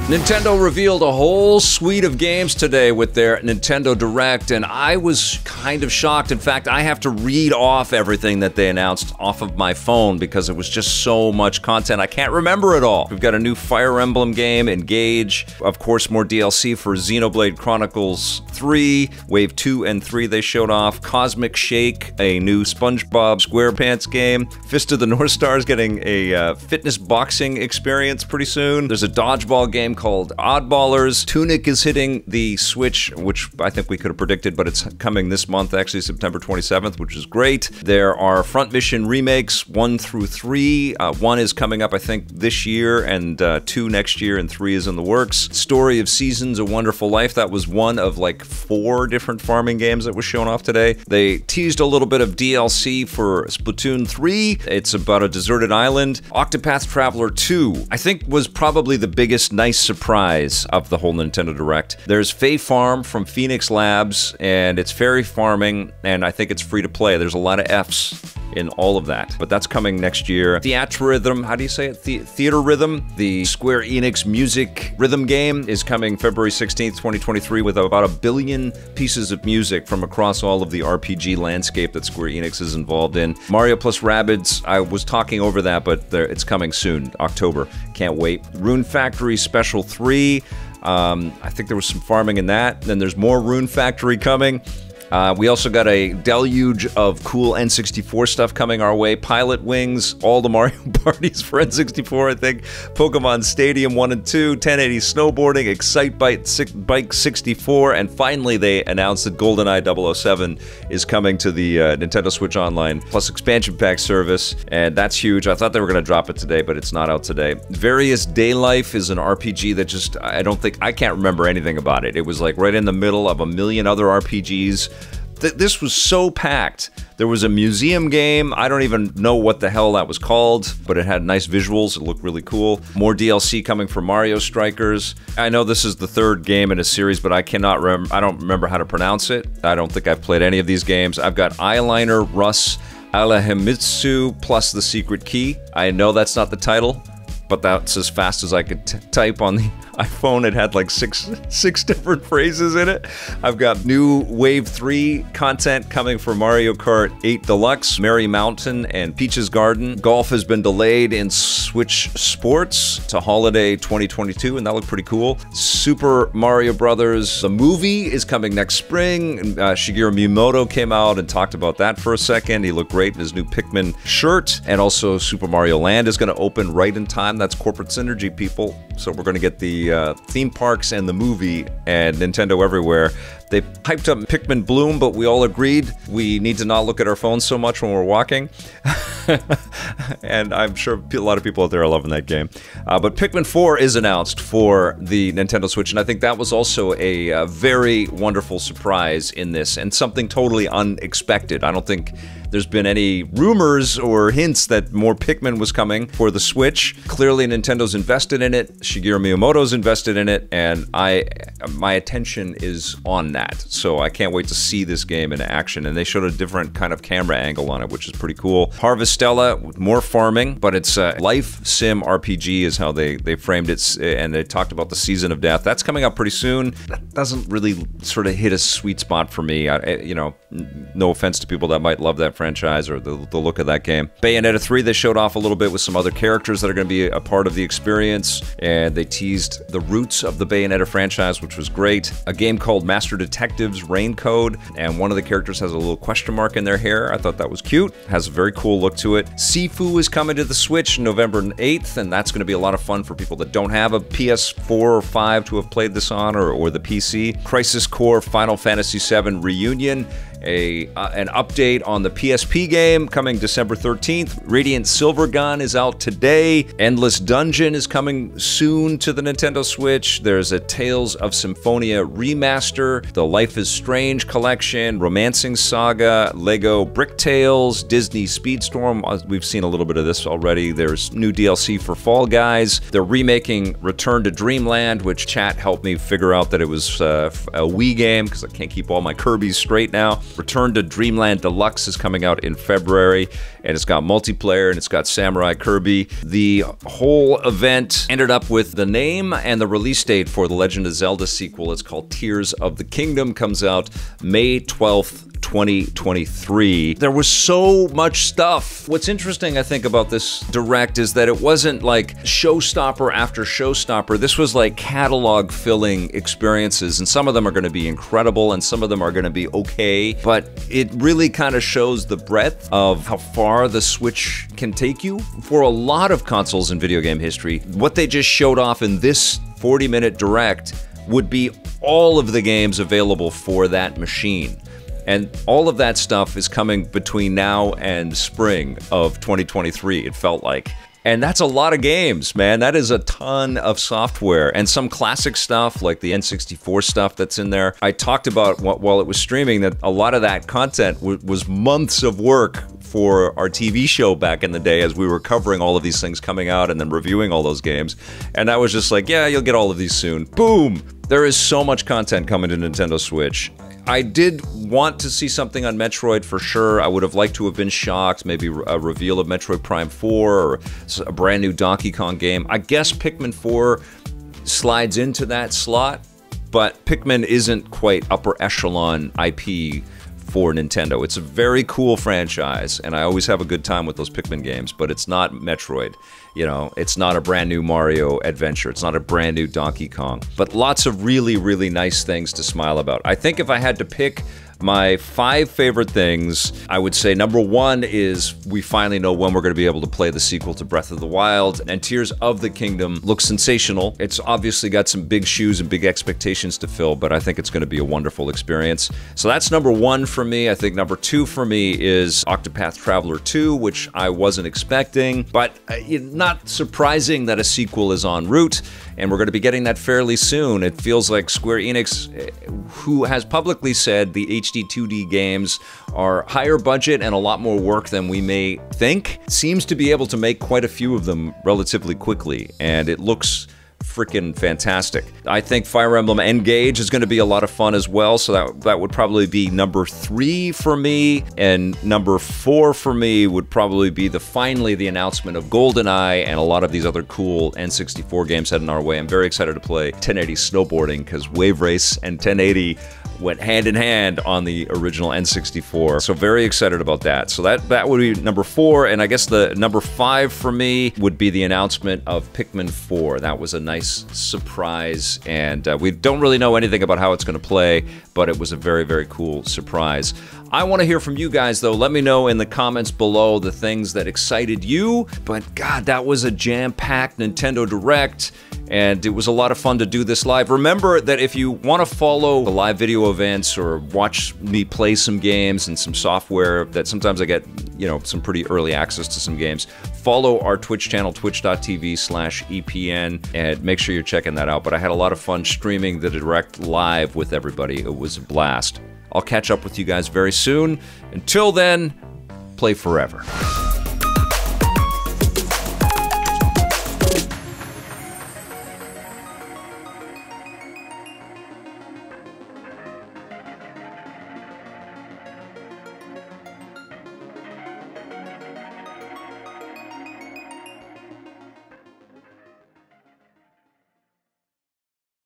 Nintendo revealed a whole suite of games today with their Nintendo Direct, and I was kind of shocked. In fact, I have to read off everything that they announced off of my phone because it was just so much content. I can't remember it all. We've got a new Fire Emblem game, Engage. Of course, more DLC for Xenoblade Chronicles 3. Wave 2 and 3 they showed off. Cosmic Shake, a new SpongeBob SquarePants game. Fist of the North Star is getting a fitness boxing experience pretty soon. There's a dodgeball game called Oddballers. Tunic is hitting the Switch, which I think we could have predicted, but it's coming this month, actually September 27th, which is great. There are Front Mission remakes, 1 through 3. 1 is coming up, I think, this year, and 2 next year, and 3 is in the works. Story of Seasons, A Wonderful Life. That was one of like 4 different farming games that was shown off today. They teased a little bit of DLC for Splatoon 3. It's about a deserted island. Octopath Traveler 2, I think, was probably the biggest nice surprise of the whole Nintendo Direct. There's Fae Farm from Phoenix Labs, and it's fairy farming, and I think it's free to play. There's a lot of F's in all of that, but that's coming next year. Theatrhythm, how do you say it? Theater Rhythm, the Square Enix music rhythm game, is coming February 16th, 2023, with about 1 billion pieces of music from across all of the RPG landscape that Square Enix is involved in. Mario plus Rabbids, I was talking over that, but it's coming soon, October. Can't wait. Rune Factory Special 3, I think there was some farming in that. Then there's more Rune Factory coming. We also got a deluge of cool N64 stuff coming our way. Pilot Wings, all the Mario parties for N64, I think. Pokemon Stadium 1 and 2, 1080 Snowboarding, Excite Bike 64, and finally they announced that GoldenEye 007 is coming to the Nintendo Switch Online, plus expansion pack service, and that's huge. I thought they were going to drop it today, but it's not out today. Various Daylife is an RPG that just, I can't remember anything about it. It was like right in the middle of a million other RPGs. This was so packed. There was a museum game. I don't even know what the hell that was called, but it had nice visuals. It looked really cool. More DLC coming for Mario Strikers. I know this is the 3rd game in a series, but I don't remember how to pronounce it. I don't think I've played any of these games. I've got Eyeliner Russ Alahimitsu plus The Secret Key. I know that's not the title, but that's as fast as I could type on the iPhone. It had like six different phrases in it. I've got new Wave 3 content coming for Mario Kart 8 Deluxe, Merry Mountain, and Peach's Garden. Golf has been delayed in Switch Sports to holiday 2022, and that looked pretty cool. Super Mario Brothers, the movie, is coming next spring. Shigeru Miyamoto came out and talked about that for a second. He looked great in his new Pikmin shirt. And also Super Mario Land is going to open right in time. That's corporate synergy, people. So we're going to get the theme parks and the movie and Nintendo everywhere. They hyped up Pikmin Bloom, but we all agreed we need to not look at our phones so much when we're walking. And I'm sure a lot of people out there are loving that game. But Pikmin 4 is announced for the Nintendo Switch, and I think that was also a very wonderful surprise in this, and something totally unexpected. I don't think there's been any rumors or hints that more Pikmin was coming for the Switch. Clearly, Nintendo's invested in it, Shigeru Miyamoto's invested in it, and my attention is on that. So I can't wait to see this game in action, and they showed a different kind of camera angle on it, which is pretty cool. Harvestella, with more farming, but it's a life sim RPG is how they framed it, and they talked about the Season of Death. That's coming up pretty soon. That doesn't really sort of hit a sweet spot for me. You know, no offense to people that might love that franchise or the look of that game. Bayonetta 3, they showed off a little bit with some other characters that are going to be a part of the experience, and they teased the roots of the Bayonetta franchise, which was great. A game called Master Detectives Rain Code, and one of the characters has a little question mark in their hair. I thought that was cute. Has a very cool look to it. Sifu is coming to the Switch November 8th, and that's going to be a lot of fun for people that don't have a PS4 or 5 to have played this on, or the PC. Crisis Core Final Fantasy VII Reunion, an update on the PSP game coming December 13th. Radiant Silvergun is out today. Endless Dungeon is coming soon to the Nintendo Switch. There's a Tales of Symphonia remaster, the Life is Strange collection, Romancing Saga, Lego Brick Tales, Disney Speedstorm. We've seen a little bit of this already. There's new DLC for Fall Guys. They're remaking Return to Dreamland, which chat helped me figure out that it was a Wii game, because I can't keep all my Kirby's straight now. Return to Dreamland Deluxe is coming out in February, and it's got multiplayer, and it's got Samurai Kirby. The whole event ended up with the name and the release date for the Legend of Zelda sequel. It's called Tears of the Kingdom, comes out May 12th, 2023. There was so much stuff. What's interesting, I think, about this Direct is that it wasn't like showstopper after showstopper. This was like catalog-filling experiences, and some of them are going to be incredible, and some of them are going to be okay, but it really kind of shows the breadth of how far the Switch can take you. For a lot of consoles in video game history, what they just showed off in this 40-minute Direct would be all of the games available for that machine. And all of that stuff is coming between now and spring of 2023, it felt like. And that's a lot of games, man. That is a ton of software. And some classic stuff, like the N64 stuff that's in there. I talked about, while it was streaming, that a lot of that content was months of work for our TV show back in the day as we were covering all of these things coming out and then reviewing all those games. And I was just like, yeah, you'll get all of these soon. Boom! There is so much content coming to Nintendo Switch. I did want to see something on Metroid for sure. I would have liked to have been shocked, maybe a reveal of Metroid Prime 4 or a brand new Donkey Kong game. I guess Pikmin 4 slides into that slot, but Pikmin isn't quite upper echelon IP for Nintendo. It's a very cool franchise, and I always have a good time with those Pikmin games, but it's not Metroid. You know, it's not a brand new Mario adventure. It's not a brand new Donkey Kong. But lots of really, really nice things to smile about. I think if I had to pick my 5 favorite things, I would say number 1 is we finally know when we're going to be able to play the sequel to Breath of the Wild, and Tears of the Kingdom looks sensational. It's obviously got some big shoes and big expectations to fill, but I think it's going to be a wonderful experience. So that's number 1 for me. I think number 2 for me is Octopath Traveler 2, which I wasn't expecting, but not surprising that a sequel is en route, and we're going to be getting that fairly soon. It feels like Square Enix, who has publicly said the HD 2D games are higher budget and a lot more work than we may think, seems to be able to make quite a few of them relatively quickly, and it looks freaking fantastic. I think Fire Emblem Engage is going to be a lot of fun as well, so that would probably be number 3 for me, and number 4 for me would probably be finally the announcement of GoldenEye and a lot of these other cool N64 games heading our way. I'm very excited to play 1080 snowboarding because Wave Race and 1080 went hand in hand on the original N64. So very excited about that. So that would be number 4, and I guess the number 5 for me would be the announcement of Pikmin 4. That was a nice surprise, and we don't really know anything about how it's going to play, but it was a very, very cool surprise. I want to hear from you guys, though. Let me know in the comments below the things that excited you, but God, that was a jam-packed Nintendo Direct, and it was a lot of fun to do this live. Remember that if you want to follow the live video events or watch me play some games and some software that sometimes I get, you know, some pretty early access to some games, follow our Twitch channel, twitch.tv/EPN, and make sure you're checking that out. But I had a lot of fun streaming the Direct live with everybody. It was a blast. I'll catch up with you guys very soon. Until then, play forever.